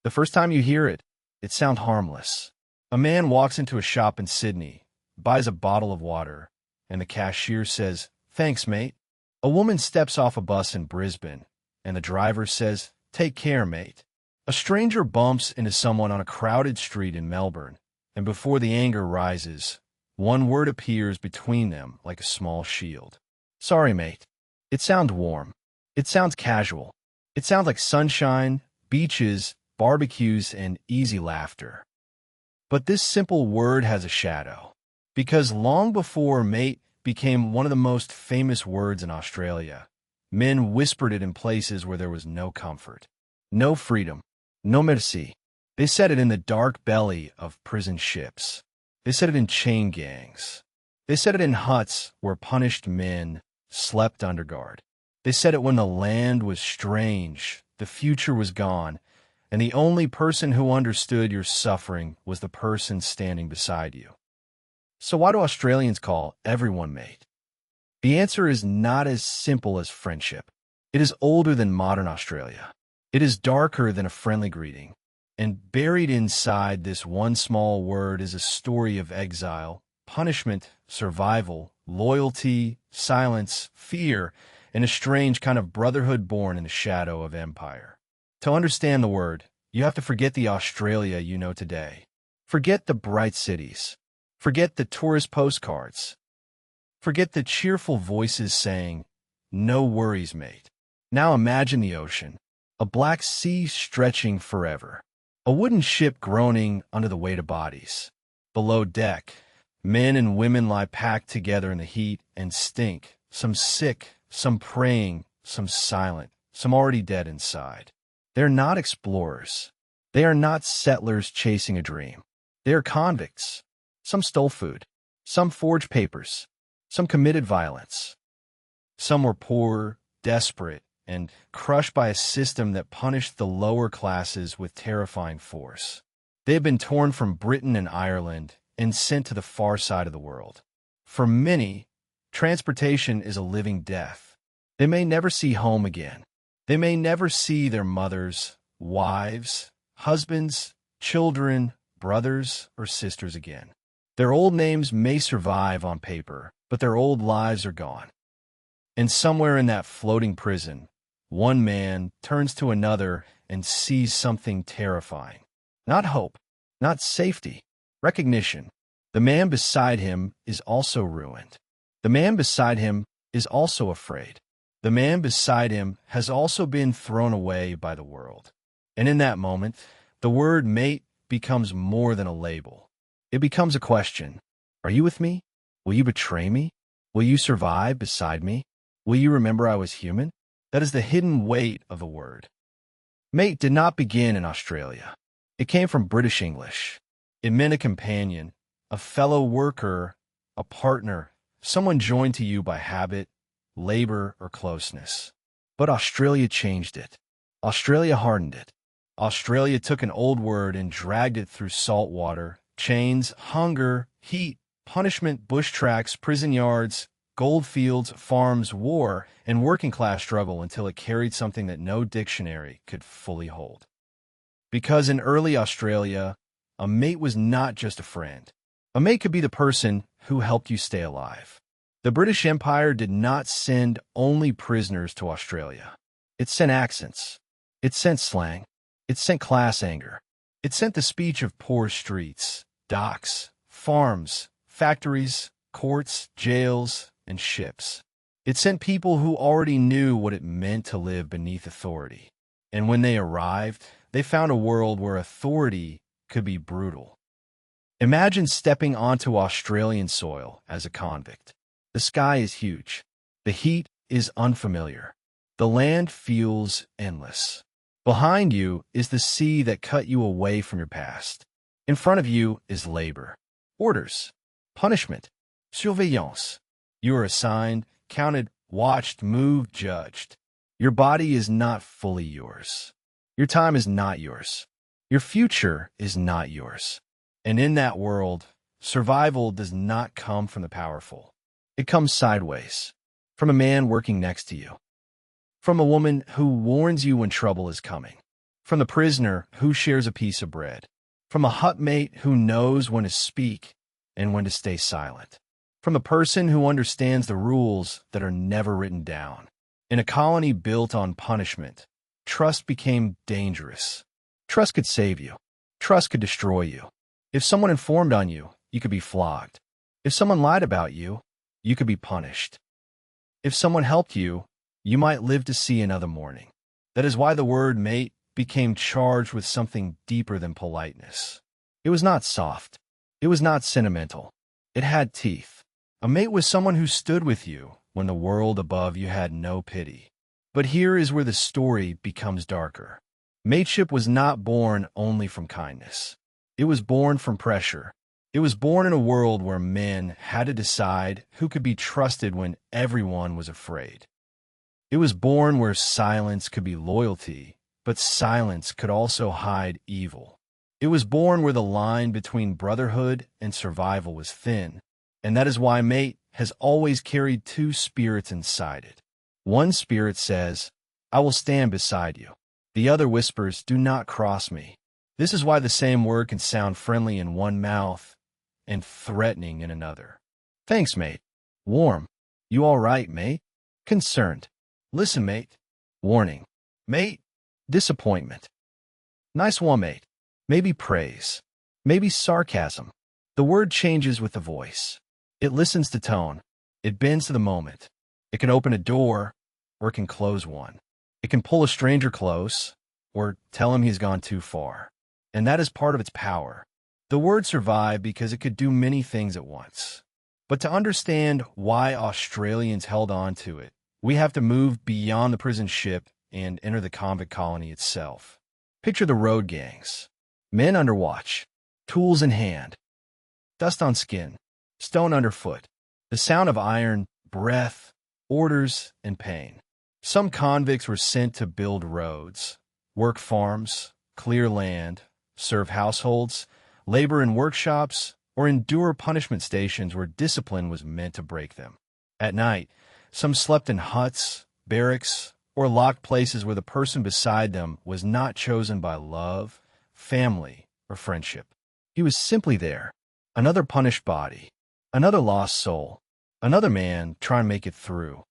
The first time you hear it, it sounds harmless. A man walks into a shop in Sydney, buys a bottle of water, and the cashier says, "Thanks, mate." A woman steps off a bus in Brisbane, and the driver says, "Take care, mate." A stranger bumps into someone on a crowded street in Melbourne, and before the anger rises, one word appears between them like a small shield. "Sorry, mate." It sounds warm. It sounds casual. It sounds like sunshine, beaches, barbecues, and easy laughter. But this simple word has a shadow, because long before mate became one of the most famous words in Australia, men whispered it in places where there was no comfort, no freedom, no mercy. They said it in the dark belly of prison ships. They said it in chain gangs. They said it in huts where punished men slept under guard. They said it when the land was strange, the future was gone, and the only person who understood your suffering was the person standing beside you. So why do Australians call everyone mate? The answer is not as simple as friendship. It is older than modern Australia. It is darker than a friendly greeting. And buried inside this one small word is a story of exile, punishment, survival, loyalty, silence, fear, and a strange kind of brotherhood born in the shadow of empire. To understand the word, you have to forget the Australia you know today. Forget the bright cities. Forget the tourist postcards. Forget the cheerful voices saying, "No worries, mate." Now imagine the ocean, a black sea stretching forever, a wooden ship groaning under the weight of bodies. Below deck, men and women lie packed together in the heat and stink, some sick, some praying, some silent, some already dead inside. They're not explorers. They are not settlers chasing a dream. They are convicts. Some stole food. Some forged papers. Some committed violence. Some were poor, desperate, and crushed by a system that punished the lower classes with terrifying force. They have been torn from Britain and Ireland and sent to the far side of the world. For many, transportation is a living death. They may never see home again. They may never see their mothers, wives, husbands, children, brothers, or sisters again. Their old names may survive on paper, but their old lives are gone. And somewhere in that floating prison, one man turns to another and sees something terrifying. Not hope, not safety, recognition. The man beside him is also ruined. The man beside him is also afraid. The man beside him has also been thrown away by the world. And in that moment, the word mate becomes more than a label. It becomes a question. Are you with me? Will you betray me? Will you survive beside me? Will you remember I was human? That is the hidden weight of the word. Mate did not begin in Australia. It came from British English. It meant a companion, a fellow worker, a partner, someone joined to you by habit, labor, or closeness. But Australia changed it. Australia hardened it. Australia took an old word and dragged it through salt water, chains, hunger, heat, punishment, bush tracks, prison yards, gold fields, farms, war, and working-class struggle until it carried something that no dictionary could fully hold. Because in early Australia, a mate was not just a friend. A mate could be the person who helped you stay alive. The British Empire did not send only prisoners to Australia. It sent accents. It sent slang. It sent class anger. It sent the speech of poor streets, docks, farms, factories, courts, jails, and ships. It sent people who already knew what it meant to live beneath authority. And when they arrived, they found a world where authority could be brutal. Imagine stepping onto Australian soil as a convict. The sky is huge. The heat is unfamiliar. The land feels endless. Behind you is the sea that cut you away from your past. In front of you is labor, orders, punishment, surveillance. You are assigned, counted, watched, moved, judged. Your body is not fully yours. Your time is not yours. Your future is not yours. And in that world, survival does not come from the powerful. It comes sideways, from a man working next to you, from a woman who warns you when trouble is coming, from the prisoner who shares a piece of bread, from a hutmate who knows when to speak and when to stay silent, from the person who understands the rules that are never written down. In a colony built on punishment, trust became dangerous. Trust could save you. Trust could destroy you. If someone informed on you, you could be flogged. If someone lied about you, you could be punished. If someone helped you, you might live to see another morning. That is why the word mate became charged with something deeper than politeness. It was not soft. It was not sentimental. It had teeth. A mate was someone who stood with you when the world above you had no pity. But here is where the story becomes darker. Mateship was not born only from kindness. It was born from pressure. It was born in a world where men had to decide who could be trusted when everyone was afraid. It was born where silence could be loyalty, but silence could also hide evil. It was born where the line between brotherhood and survival was thin, and that is why mate has always carried two spirits inside it. One spirit says, "I will stand beside you." The other whispers, "Do not cross me." This is why the same word can sound friendly in one mouth and threatening in another. "Thanks, mate." Warm. "You all right, mate?" Concerned. "Listen, mate." Warning. "Mate." Disappointment. "Nice one, mate." Maybe praise. Maybe sarcasm. The word changes with the voice. It listens to tone. It bends to the moment. It can open a door, or it can close one. It can pull a stranger close, or tell him he's gone too far. And that is part of its power. The word survived because it could do many things at once. But to understand why Australians held on to it, we have to move beyond the prison ship and enter the convict colony itself. Picture the road gangs. Men under watch, tools in hand, dust on skin, stone underfoot, the sound of iron, breath, orders, and pain. Some convicts were sent to build roads, work farms, clear land, serve households, labor in workshops, or endure punishment stations where discipline was meant to break them. At night, some slept in huts, barracks, or locked places where the person beside them was not chosen by love, family, or friendship. He was simply there, another punished body, another lost soul, another man trying to make it through.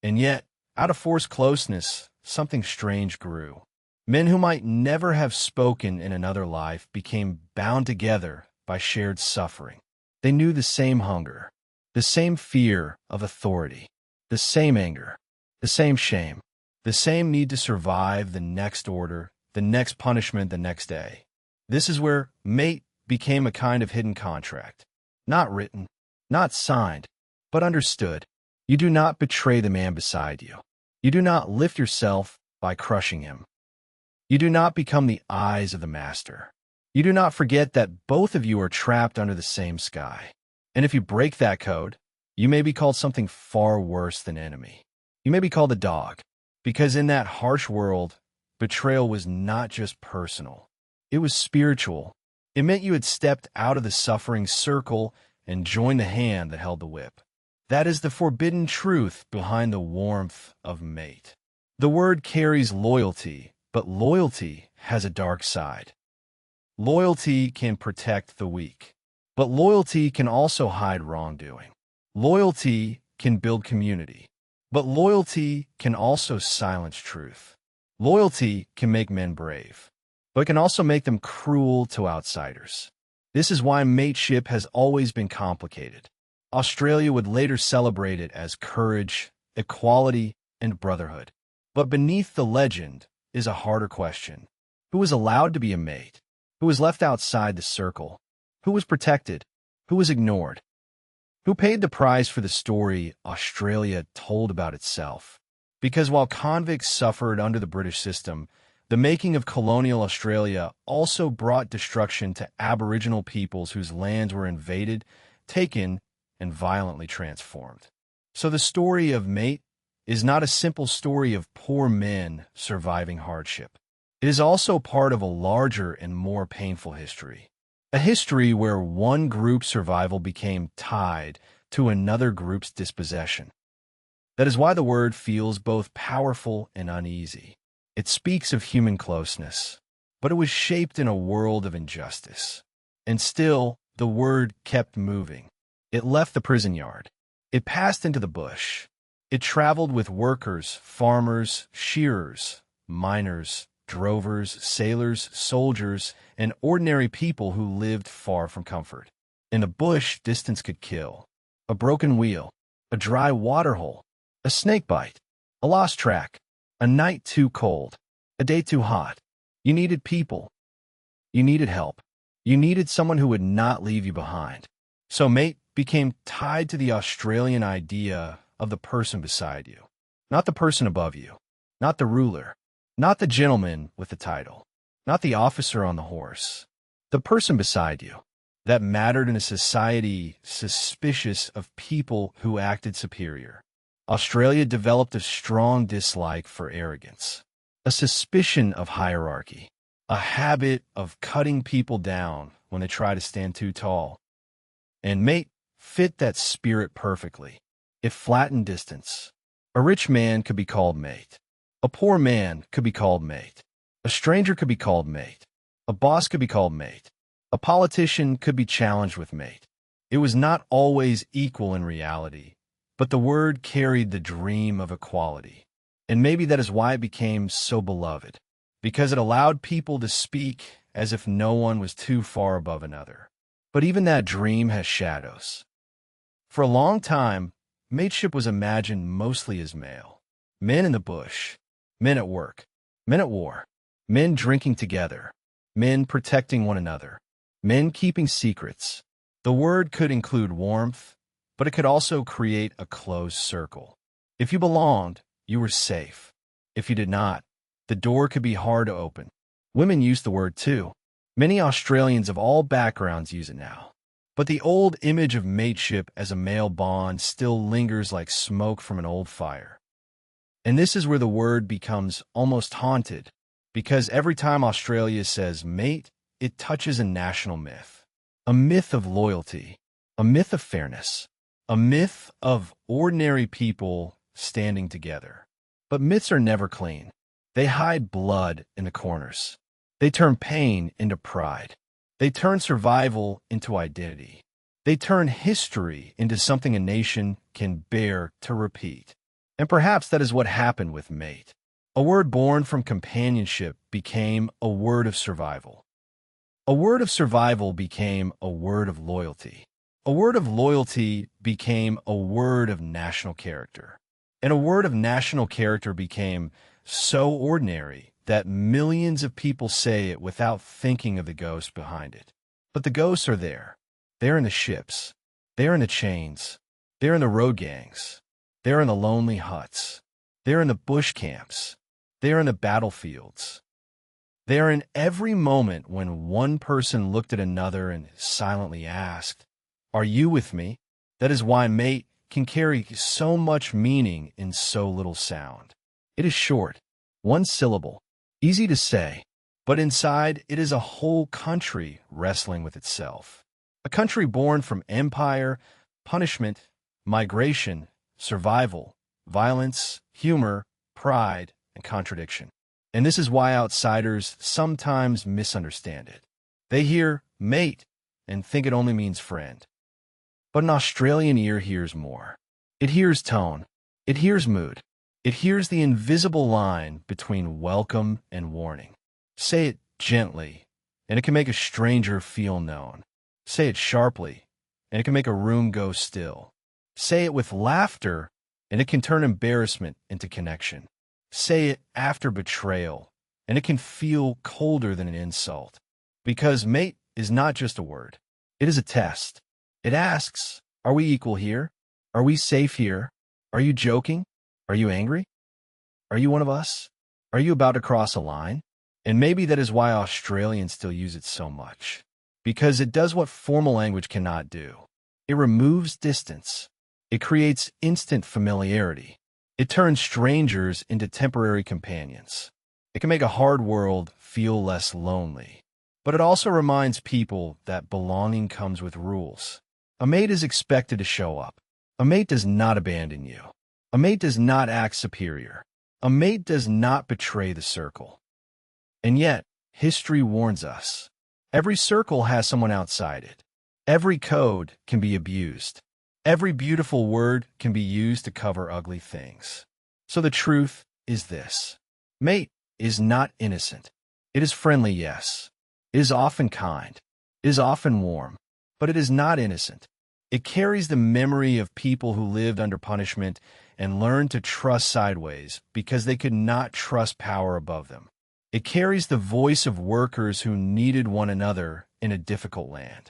And yet, out of forced closeness, something strange grew. Men who might never have spoken in another life became bound together by shared suffering. They knew the same hunger, the same fear of authority, the same anger, the same shame, the same need to survive the next order, the next punishment the next day. This is where mate became a kind of hidden contract. Not written, not signed, but understood. You do not betray the man beside you. You do not lift yourself by crushing him. You do not become the eyes of the master. You do not forget that both of you are trapped under the same sky. And if you break that code, you may be called something far worse than enemy. You may be called a dog, because in that harsh world, betrayal was not just personal. It was spiritual. It meant you had stepped out of the suffering circle and joined the hand that held the whip. That is the forbidden truth behind the warmth of mate. The word carries loyalty, but loyalty has a dark side. Loyalty can protect the weak, but loyalty can also hide wrongdoing. Loyalty can build community, but loyalty can also silence truth. Loyalty can make men brave, but it can also make them cruel to outsiders. This is why mateship has always been complicated. Australia would later celebrate it as courage, equality, and brotherhood. But beneath the legend is a harder question. Who was allowed to be a mate? Who was left outside the circle? Who was protected? Who was ignored? Who paid the price for the story Australia told about itself? Because while convicts suffered under the British system, the making of colonial Australia also brought destruction to Aboriginal peoples whose lands were invaded, taken, and violently transformed. So the story of mate is not a simple story of poor men surviving hardship. It is also part of a larger and more painful history. A history where one group's survival became tied to another group's dispossession. That is why the word feels both powerful and uneasy. It speaks of human closeness, but it was shaped in a world of injustice. And still, the word kept moving. It left the prison yard. It passed into the bush. It traveled with workers, farmers, shearers, miners, drovers, sailors, soldiers, and ordinary people who lived far from comfort. In the bush, distance could kill. A broken wheel, a dry waterhole, a snake bite, a lost track, a night too cold, a day too hot. You needed people. You needed help. You needed someone who would not leave you behind. So mate became tied to the Australian idea of the person beside you. Not the person above you. Not the ruler. Not the gentleman with the title. Not the officer on the horse. The person beside you. That mattered in a society suspicious of people who acted superior. Australia developed a strong dislike for arrogance, a suspicion of hierarchy, a habit of cutting people down when they try to stand too tall. And mate fit that spirit perfectly. It flattened distance. A rich man could be called mate. A poor man could be called mate. A stranger could be called mate. A boss could be called mate. A politician could be challenged with mate. It was not always equal in reality, but the word carried the dream of equality. And maybe that is why it became so beloved, because it allowed people to speak as if no one was too far above another. But even that dream has shadows. For a long time, mateship was imagined mostly as male. Men in the bush, men at work, men at war, men drinking together, men protecting one another, men keeping secrets. The word could include warmth, but it could also create a closed circle. If you belonged, you were safe. If you did not, the door could be hard to open. Women use the word too. Many Australians of all backgrounds use it now. But the old image of mateship as a male bond still lingers like smoke from an old fire. And this is where the word becomes almost haunted, because every time Australia says mate, it touches a national myth. A myth of loyalty, a myth of fairness, a myth of ordinary people standing together. But myths are never clean. They hide blood in the corners. They turn pain into pride. They turn survival into identity. They turn history into something a nation can bear to repeat. And perhaps that is what happened with mate. A word born from companionship became a word of survival. A word of survival became a word of loyalty. A word of loyalty became a word of national character. And a word of national character became so ordinary that millions of people say it without thinking of the ghost behind it. But the ghosts are there. They're in the ships. They're in the chains. They're in the road gangs. They're in the lonely huts. They're in the bush camps. They're in the battlefields. They're in every moment when one person looked at another and silently asked, "Are you with me?" That is why mate can carry so much meaning in so little sound. It is short, one syllable, easy to say, but inside it is a whole country wrestling with itself. A country born from empire, punishment, migration, survival, violence, humor, pride, and contradiction. And this is why outsiders sometimes misunderstand it. They hear mate and think it only means friend. But an Australian ear hears more. It hears tone. It hears mood. It hears the invisible line between welcome and warning. Say it gently, and it can make a stranger feel known. Say it sharply, and it can make a room go still. Say it with laughter, and it can turn embarrassment into connection. Say it after betrayal, and it can feel colder than an insult. Because mate is not just a word. It is a test. It asks, are we equal here? Are we safe here? Are you joking? Are you angry? Are you one of us? Are you about to cross a line? And maybe that is why Australians still use it so much. Because it does what formal language cannot do. It removes distance. It creates instant familiarity. It turns strangers into temporary companions. It can make a hard world feel less lonely. But it also reminds people that belonging comes with rules. A mate is expected to show up. A mate does not abandon you. A mate does not act superior. A mate does not betray the circle. And yet, history warns us. Every circle has someone outside it. Every code can be abused. Every beautiful word can be used to cover ugly things. So the truth is this. Mate is not innocent. It is friendly, yes. It is often kind. It is often warm. But it is not innocent. It carries the memory of people who lived under punishment and learned to trust sideways because they could not trust power above them. It carries the voice of workers who needed one another in a difficult land.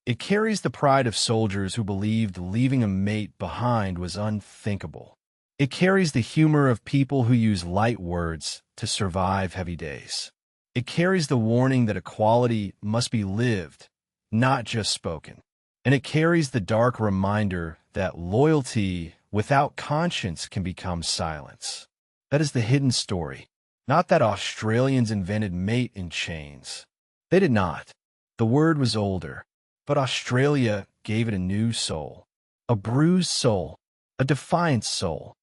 It carries the pride of soldiers who believed leaving a mate behind was unthinkable. It carries the humor of people who use light words to survive heavy days. It carries the warning that equality must be lived, not just spoken. And it carries the dark reminder that loyalty without conscience can become silence. That is the hidden story. Not that Australians invented mate in chains. They did not. The word was older, but Australia gave it a new soul. A bruised soul, a defiant soul.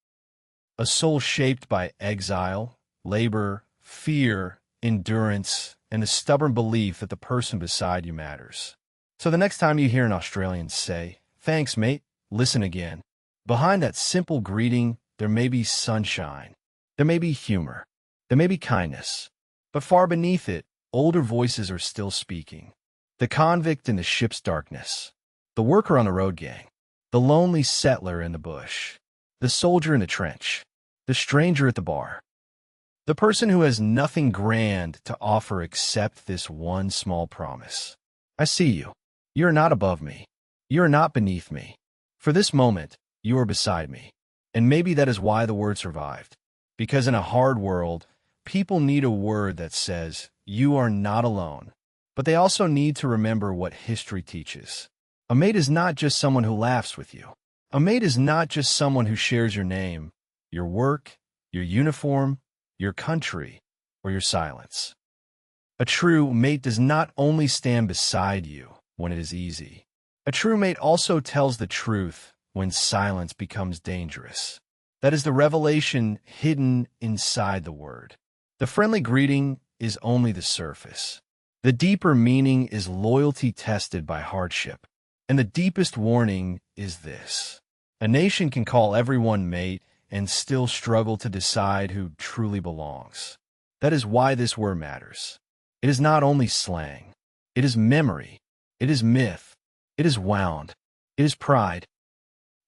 A soul shaped by exile, labor, fear, endurance, and the stubborn belief that the person beside you matters. So the next time you hear an Australian say, "Thanks, mate," listen again. Behind that simple greeting, there may be sunshine. There may be humor. There may be kindness. But far beneath it, older voices are still speaking. The convict in the ship's darkness. The worker on the road gang. The lonely settler in the bush. The soldier in the trench. The stranger at the bar. The person who has nothing grand to offer except this one small promise. I see you. You are not above me. You are not beneath me. For this moment, you are beside me. And maybe that is why the word survived. Because in a hard world, people need a word that says, you are not alone. But they also need to remember what history teaches. A mate is not just someone who laughs with you. A mate is not just someone who shares your name, your work, your uniform, your country, or your silence. A true mate does not only stand beside you when it is easy. A true mate also tells the truth when silence becomes dangerous. That is the revelation hidden inside the word. The friendly greeting is only the surface. The deeper meaning is loyalty tested by hardship. And the deepest warning is this. A nation can call everyone mate and still struggle to decide who truly belongs. That is why this word matters. It is not only slang. It is memory. It is myth. It is wound. It is pride.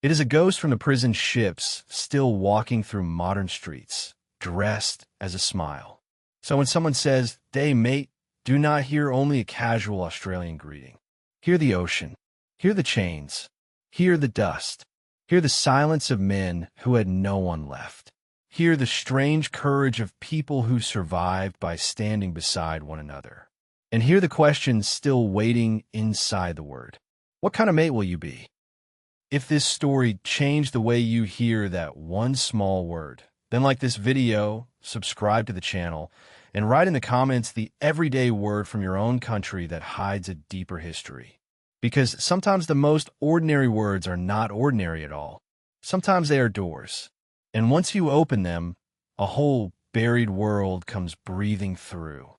It is a ghost from the prison ships still walking through modern streets, dressed as a smile. So when someone says, "Day, mate," do not hear only a casual Australian greeting. Hear the ocean. Hear the chains. Hear the dust. Hear the silence of men who had no one left. Hear the strange courage of people who survived by standing beside one another. And hear the question still waiting inside the word. What kind of mate will you be? If this story changed the way you hear that one small word, then like this video, subscribe to the channel, and write in the comments the everyday word from your own country that hides a deeper history. Because sometimes the most ordinary words are not ordinary at all. Sometimes they are doors. And once you open them, a whole buried world comes breathing through.